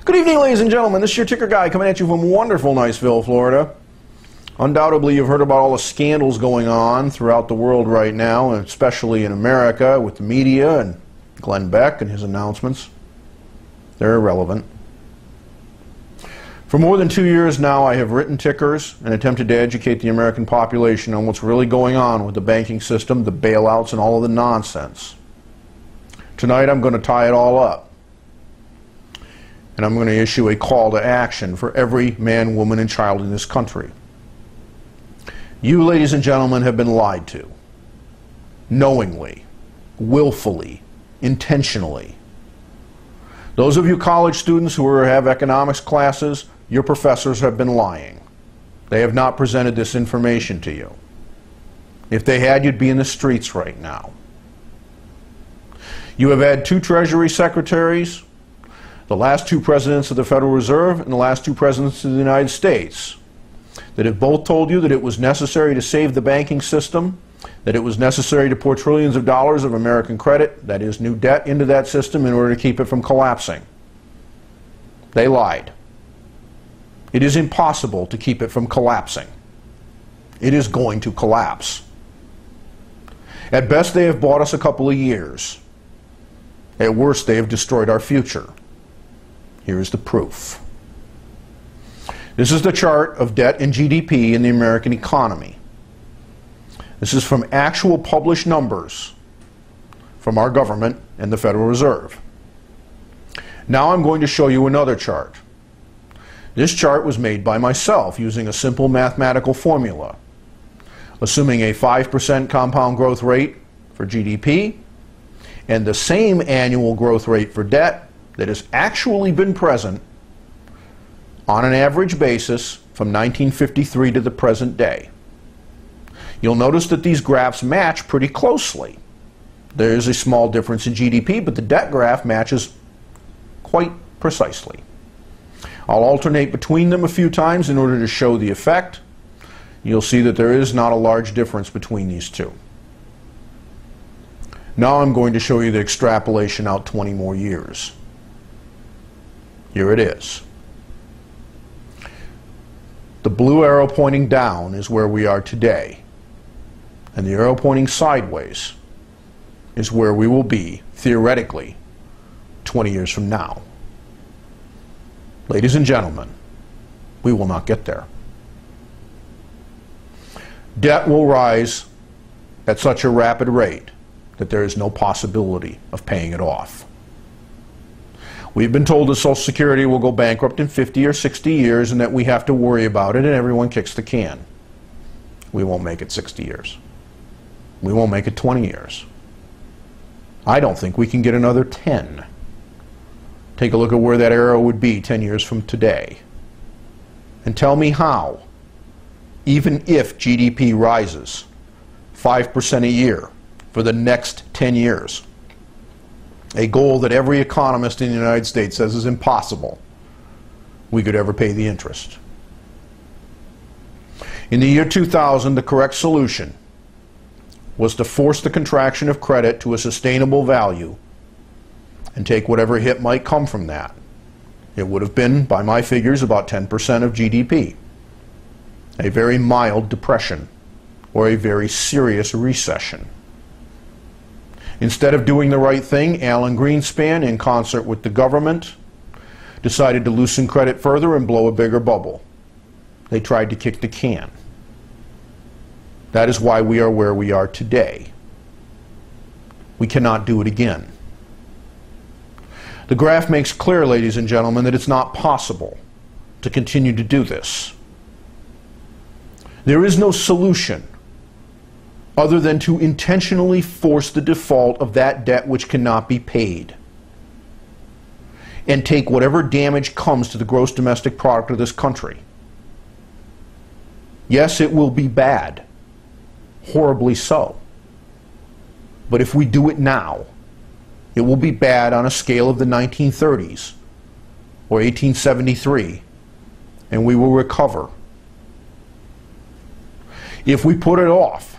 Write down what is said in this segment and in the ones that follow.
Good evening, ladies and gentlemen. This is your ticker guy coming at you from wonderful Niceville, Florida. Undoubtedly, you've heard about all the scandals going on throughout the world right now, and especially in America with the media and Glenn Beck and his announcements. They're irrelevant. For more than 2 years now, I have written tickers and attempted to educate the American population on what's really going on with the banking system, the bailouts, and all of the nonsense. Tonight, I'm going to tie it all up. And I'm going to issue a call to action for every man, woman, and child in this country. You, ladies and gentlemen, have been lied to. Knowingly, willfully, intentionally. Those of you college students who have economics classes, your professors have been lying. They have not presented this information to you. If they had, you'd be in the streets right now. You have had 2 Treasury secretaries, the last 2 presidents of the Federal Reserve, and the last 2 presidents of the United States, that have both told you that it was necessary to save the banking system, that it was necessary to pour trillions of dollars of American credit, that is new debt, into that system in order to keep it from collapsing. They lied. It is impossible to keep it from collapsing. It is going to collapse. At best, they have bought us a couple of years. At worst, they have destroyed our future. Here is the proof. This is the chart of debt and GDP in the American economy. This is from actual published numbers from our government and the Federal Reserve. Now I'm going to show you another chart. This chart was made by myself using a simple mathematical formula, assuming a 5% compound growth rate for GDP and the same annual growth rate for debt that has actually been present on an average basis from 1953 to the present day. You'll notice that these graphs match pretty closely. There is a small difference in GDP, but the debt graph matches quite precisely. I'll alternate between them a few times in order to show the effect. You'll see that there is not a large difference between these two. Now I'm going to show you the extrapolation out 20 more years. Here it is. The blue arrow pointing down is where we are today, and the arrow pointing sideways is where we will be, theoretically, 20 years from now. Ladies and gentlemen, we will not get there. Debt will rise at such a rapid rate that there is no possibility of paying it off. We've been told that Social Security will go bankrupt in 50 or 60 years and that we have to worry about it, and everyone kicks the can. We won't make it 60 years. We won't make it 20 years. I don't think we can get another 10. Take a look at where that arrow would be 10 years from today. And tell me how, even if GDP rises 5% a year for the next 10 years, a goal that every economist in the United States says is impossible, we could ever pay the interest. In the year 2000, the correct solution was to force the contraction of credit to a sustainable value and take whatever hit might come from that. It would have been, by my figures, about 10% of GDP. A very mild depression or a very serious recession. Instead of doing the right thing, Alan Greenspan, in concert with the government, decided to loosen credit further and blow a bigger bubble. They tried to kick the can. That is why we are where we are today. We cannot do it again. The graph makes clear, ladies and gentlemen, that it's not possible to continue to do this. There is no solution other than to intentionally force the default of that debt which cannot be paid, and take whatever damage comes to the gross domestic product of this country. Yes, it will be bad, horribly so. But if we do it now, it will be bad on a scale of the 1930s or 1873, and we will recover. If we put it off,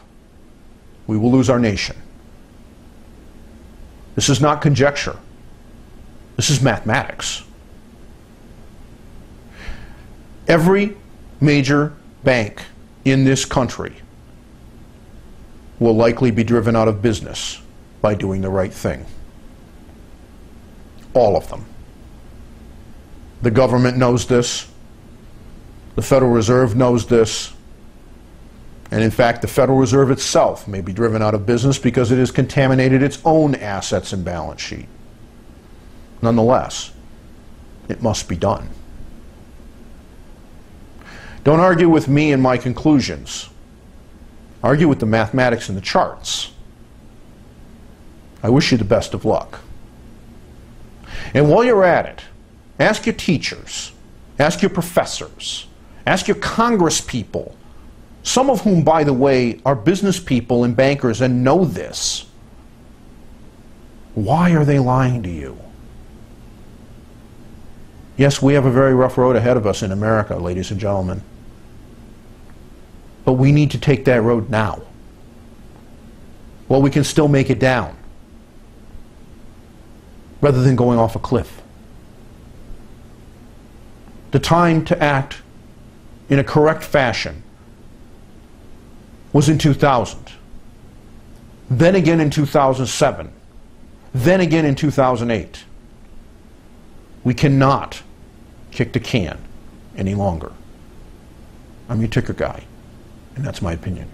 we will lose our nation. This is not conjecture. This is mathematics. Every major bank in this country will likely be driven out of business by doing the right thing. All of them. The government knows this. The Federal Reserve knows this. And in fact, the Federal Reserve itself may be driven out of business because it has contaminated its own assets and balance sheet. Nonetheless, it must be done. Don't argue with me and my conclusions. Argue with the mathematics and the charts. I wish you the best of luck. And while you're at it, ask your teachers, ask your professors, ask your congresspeople, some of whom, by the way, are business people and bankers and know this. Why are they lying to you? Yes, we have a very rough road ahead of us in America, ladies and gentlemen. But we need to take that road now. Well, we can still make it down, rather than going off a cliff. The time to act in a correct fashion was in 2000, then again in 2007, then again in 2008. We cannot kick the can any longer. I'm your ticker guy, and that's my opinion.